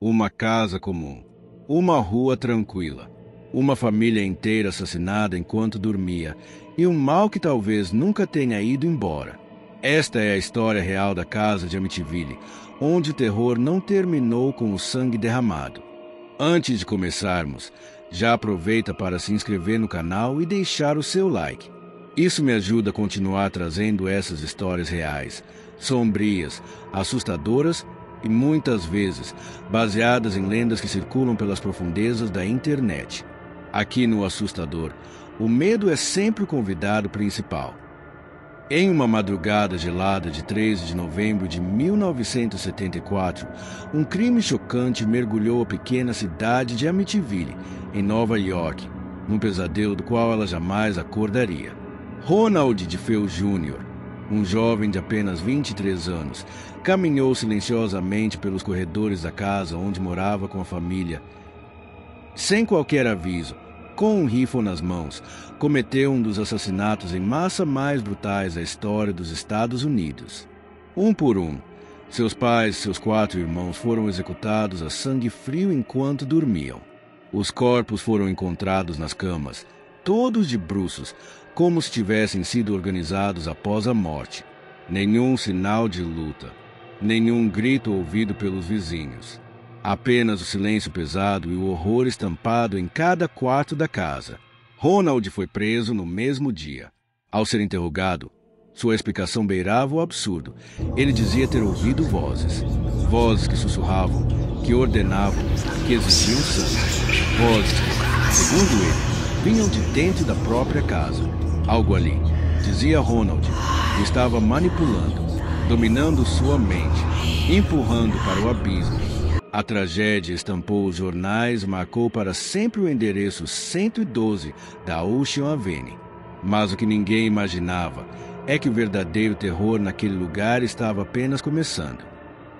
Uma casa comum. Uma rua tranquila. Uma família inteira assassinada enquanto dormia. E um mal que talvez nunca tenha ido embora. Esta é a história real da casa de Amityville, onde o terror não terminou com o sangue derramado. Antes de começarmos, já aproveita para se inscrever no canal e deixar o seu like. Isso me ajuda a continuar trazendo essas histórias reais, sombrias, assustadoras e muitas vezes baseadas em lendas que circulam pelas profundezas da internet. Aqui no Assustador, o medo é sempre o convidado principal. Em uma madrugada gelada de 13 de novembro de 1974, um crime chocante mergulhou a pequena cidade de Amityville, em Nova York, num pesadelo do qual ela jamais acordaria. Ronald DeFeo Jr., um jovem de apenas 23 anos, caminhou silenciosamente pelos corredores da casa onde morava com a família. Sem qualquer aviso, com um rifle nas mãos, cometeu um dos assassinatos em massa mais brutais da história dos Estados Unidos. Um por um, seus pais e seus 4 irmãos foram executados a sangue frio enquanto dormiam. Os corpos foram encontrados nas camas, todos de bruços, como se tivessem sido organizados após a morte. Nenhum sinal de luta, nenhum grito ouvido pelos vizinhos. Apenas o silêncio pesado e o horror estampado em cada quarto da casa. Ronald foi preso no mesmo dia. Ao ser interrogado, sua explicação beirava o absurdo. Ele dizia ter ouvido vozes. Vozes que sussurravam, que ordenavam, que exigiam sangue. Vozes que, segundo ele, vinham de dentro da própria casa. Algo ali, dizia Ronald, o estava manipulando, dominando sua mente, empurrando para o abismo. A tragédia estampou os jornais e marcou para sempre o endereço 112 da Ocean Avenue. Mas o que ninguém imaginava é que o verdadeiro terror naquele lugar estava apenas começando.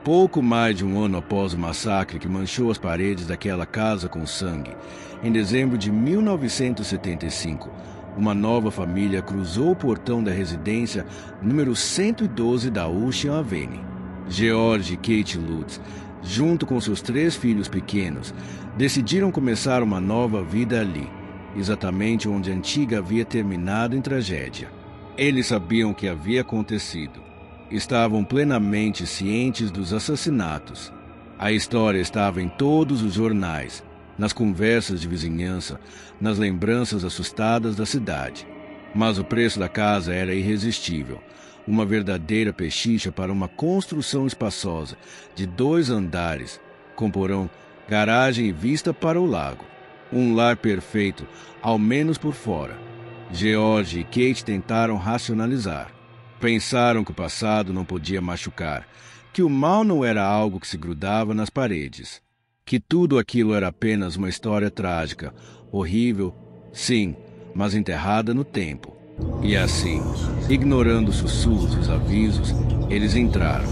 Pouco mais de um ano após o massacre que manchou as paredes daquela casa com sangue, em dezembro de 1975, uma nova família cruzou o portão da residência número 112 da Ocean Avenue. George e Kate Lutz, junto com seus 3 filhos pequenos, decidiram começar uma nova vida ali, exatamente onde a antiga havia terminado em tragédia. Eles sabiam o que havia acontecido. Estavam plenamente cientes dos assassinatos. A história estava em todos os jornais, nas conversas de vizinhança, nas lembranças assustadas da cidade. Mas o preço da casa era irresistível. Uma verdadeira pechincha para uma construção espaçosa de 2 andares, com porão, garagem e vista para o lago. Um lar perfeito, ao menos por fora. George e Kate tentaram racionalizar. Pensaram que o passado não podia machucar, que o mal não era algo que se grudava nas paredes, que tudo aquilo era apenas uma história trágica, horrível, sim, mas enterrada no tempo. E assim, ignorando os sussurros e os avisos, eles entraram.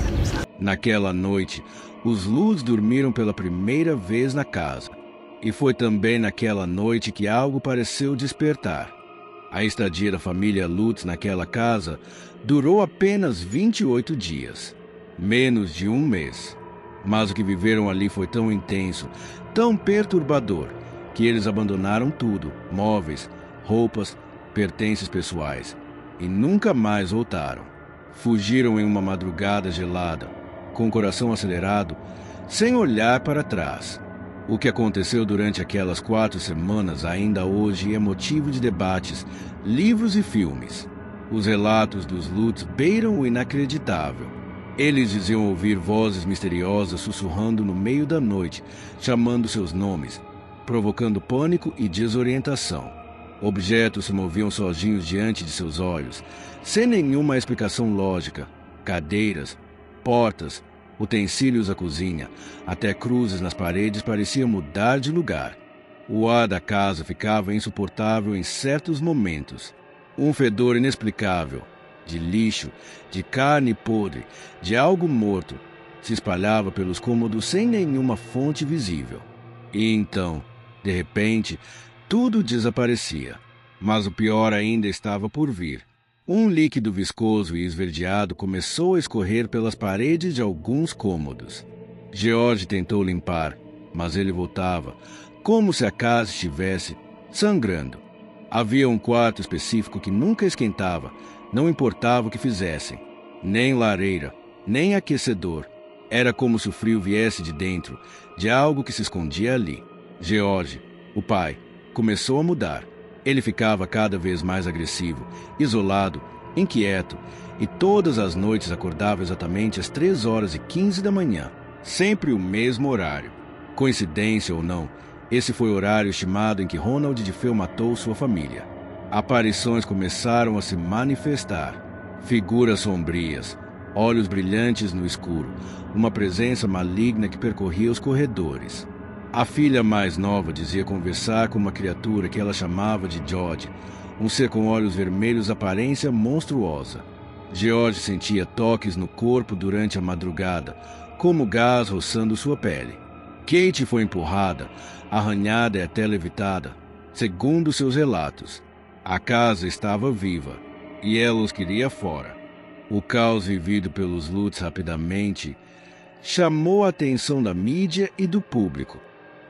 Naquela noite, os Lutz dormiram pela primeira vez na casa. E foi também naquela noite que algo pareceu despertar. A estadia da família Lutz naquela casa durou apenas 28 dias, menos de um mês. Mas o que viveram ali foi tão intenso, tão perturbador, que eles abandonaram tudo, móveis, roupas, pertences pessoais, e nunca mais voltaram. Fugiram em uma madrugada gelada, com o coração acelerado, sem olhar para trás. O que aconteceu durante aquelas 4 semanas ainda hoje é motivo de debates, livros e filmes. Os relatos dos Lutz beiram o inacreditável. Eles diziam ouvir vozes misteriosas sussurrando no meio da noite, chamando seus nomes, provocando pânico e desorientação. Objetos se moviam sozinhos diante de seus olhos, sem nenhuma explicação lógica. Cadeiras, portas, utensílios da cozinha, até cruzes nas paredes pareciam mudar de lugar. O ar da casa ficava insuportável em certos momentos. Um fedor inexplicável, de lixo, de carne podre, de algo morto, se espalhava pelos cômodos sem nenhuma fonte visível. E então, de repente, tudo desaparecia. Mas o pior ainda estava por vir. Um líquido viscoso e esverdeado começou a escorrer pelas paredes de alguns cômodos. George tentou limpar, mas ele voltava, como se a casa estivesse sangrando. Havia um quarto específico que nunca esquentava, não importava o que fizessem. Nem lareira, nem aquecedor. Era como se o frio viesse de dentro, de algo que se escondia ali. George, o pai, começou a mudar. Ele ficava cada vez mais agressivo, isolado, inquieto, e todas as noites acordava exatamente às 3h15 da manhã, sempre o mesmo horário. Coincidência ou não, esse foi o horário estimado em que Ronald DeFeo matou sua família. Aparições começaram a se manifestar. Figuras sombrias, olhos brilhantes no escuro, uma presença maligna que percorria os corredores. A filha mais nova dizia conversar com uma criatura que ela chamava de George, um ser com olhos vermelhos, aparência monstruosa. George sentia toques no corpo durante a madrugada, como gás roçando sua pele. Kate foi empurrada, arranhada e até levitada. Segundo seus relatos, a casa estava viva e ela os queria fora. O caos vivido pelos Lutz rapidamente chamou a atenção da mídia e do público.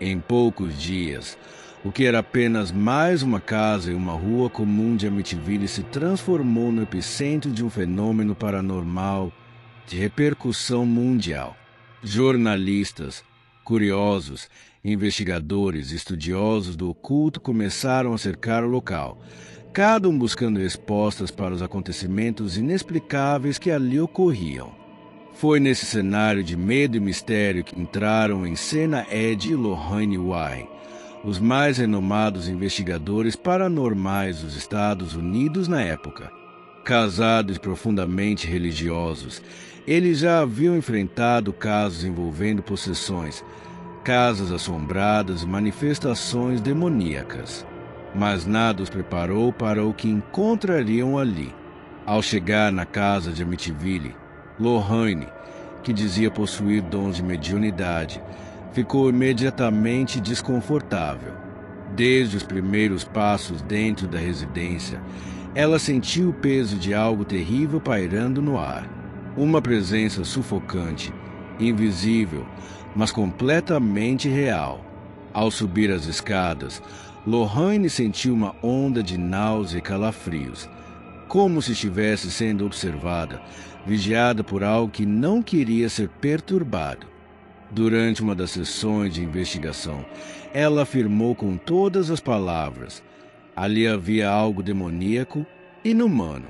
Em poucos dias, o que era apenas mais uma casa e uma rua comum de Amityville se transformou no epicentro de um fenômeno paranormal de repercussão mundial. Jornalistas, curiosos, investigadores e estudiosos do oculto começaram a cercar o local, cada um buscando respostas para os acontecimentos inexplicáveis que ali ocorriam. Foi nesse cenário de medo e mistério que entraram em cena Ed e Lorraine Warren, os mais renomados investigadores paranormais dos Estados Unidos na época. Casados e profundamente religiosos, eles já haviam enfrentado casos envolvendo possessões, casas assombradas e manifestações demoníacas. Mas nada os preparou para o que encontrariam ali. Ao chegar na casa de Amityville, Lorraine, que dizia possuir dons de mediunidade, ficou imediatamente desconfortável. Desde os primeiros passos dentro da residência, ela sentiu o peso de algo terrível pairando no ar. Uma presença sufocante, invisível, mas completamente real. Ao subir as escadas, Lorraine sentiu uma onda de náusea e calafrios, como se estivesse sendo observada, vigiada por algo que não queria ser perturbado. Durante uma das sessões de investigação, ela afirmou com todas as palavras: ali havia algo demoníaco e inumano.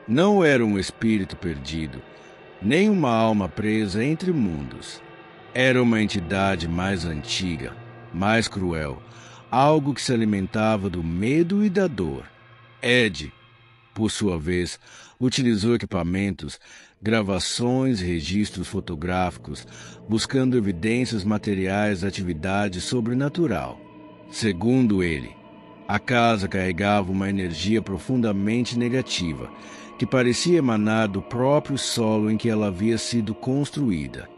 Não era um espírito perdido, nem uma alma presa entre mundos. Era uma entidade mais antiga, mais cruel, algo que se alimentava do medo e da dor. Ed, por sua vez, utilizou equipamentos, gravações e registros fotográficos, buscando evidências materiais da atividade sobrenatural. Segundo ele, a casa carregava uma energia profundamente negativa, que parecia emanar do próprio solo em que ela havia sido construída.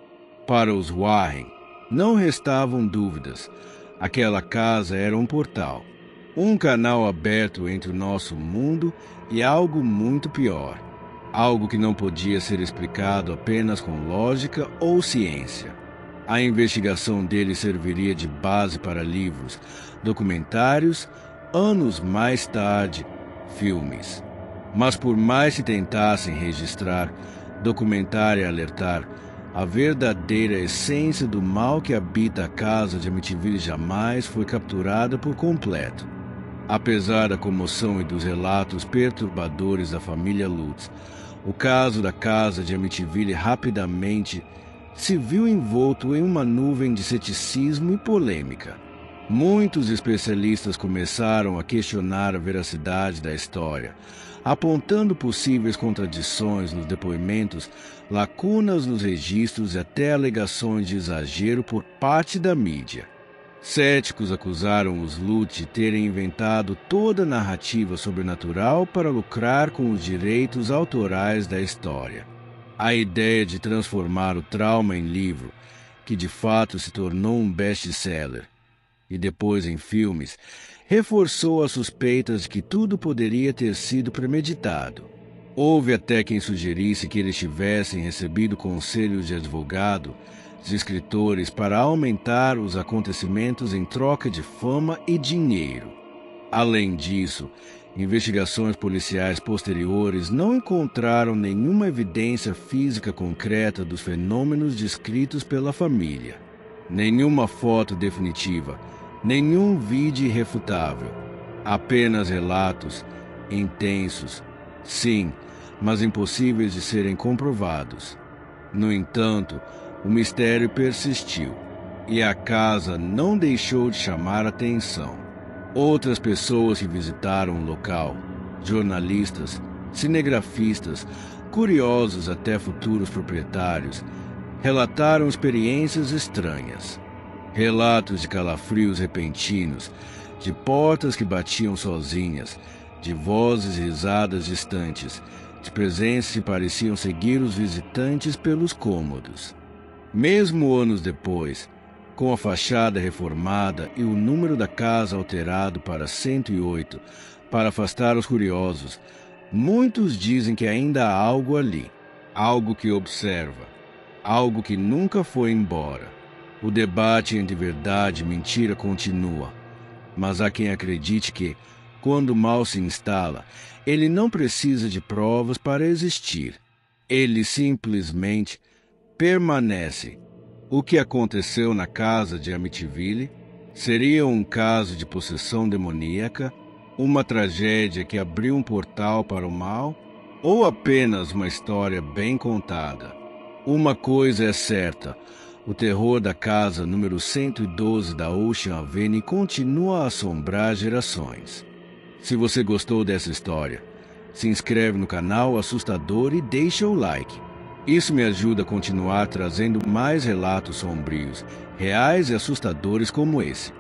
Para os Warren, não restavam dúvidas. Aquela casa era um portal, um canal aberto entre o nosso mundo e algo muito pior, algo que não podia ser explicado apenas com lógica ou ciência. A investigação dele serviria de base para livros, documentários, anos mais tarde, filmes. Mas por mais que tentassem registrar, documentar e alertar, a verdadeira essência do mal que habita a casa de Amityville jamais foi capturada por completo. Apesar da comoção e dos relatos perturbadores da família Lutz, o caso da casa de Amityville rapidamente se viu envolto em uma nuvem de ceticismo e polêmica. Muitos especialistas começaram a questionar a veracidade da história, apontando possíveis contradições nos depoimentos, lacunas nos registros e até alegações de exagero por parte da mídia. Céticos acusaram os Lutz de terem inventado toda a narrativa sobrenatural para lucrar com os direitos autorais da história. A ideia de transformar o trauma em livro, que de fato se tornou um best-seller, e depois em filmes, reforçou as suspeitas de que tudo poderia ter sido premeditado. Houve até quem sugerisse que eles tivessem recebido conselhos de advogado, de escritores para aumentar os acontecimentos em troca de fama e dinheiro. Além disso, investigações policiais posteriores não encontraram nenhuma evidência física concreta dos fenômenos descritos pela família. Nenhuma foto definitiva, nenhum vídeo irrefutável. Apenas relatos intensos, sim, mas impossíveis de serem comprovados. No entanto, o mistério persistiu e a casa não deixou de chamar atenção. Outras pessoas que visitaram o local, jornalistas, cinegrafistas, curiosos até futuros proprietários, relataram experiências estranhas. Relatos de calafrios repentinos, de portas que batiam sozinhas, de vozes e risadas distantes, de presenças que pareciam seguir os visitantes pelos cômodos. Mesmo anos depois, com a fachada reformada e o número da casa alterado para 108, para afastar os curiosos, muitos dizem que ainda há algo ali, algo que observa, algo que nunca foi embora. O debate entre verdade e mentira continua, mas há quem acredite que, quando o mal se instala, ele não precisa de provas para existir. Ele simplesmente permanece. O que aconteceu na casa de Amityville seria um caso de possessão demoníaca, uma tragédia que abriu um portal para o mal, ou apenas uma história bem contada? Uma coisa é certa: o terror da casa número 112 da Ocean Avenue continua a assombrar gerações. Se você gostou dessa história, se inscreve no canal Assustador e deixa o like. Isso me ajuda a continuar trazendo mais relatos sombrios, reais e assustadores como esse.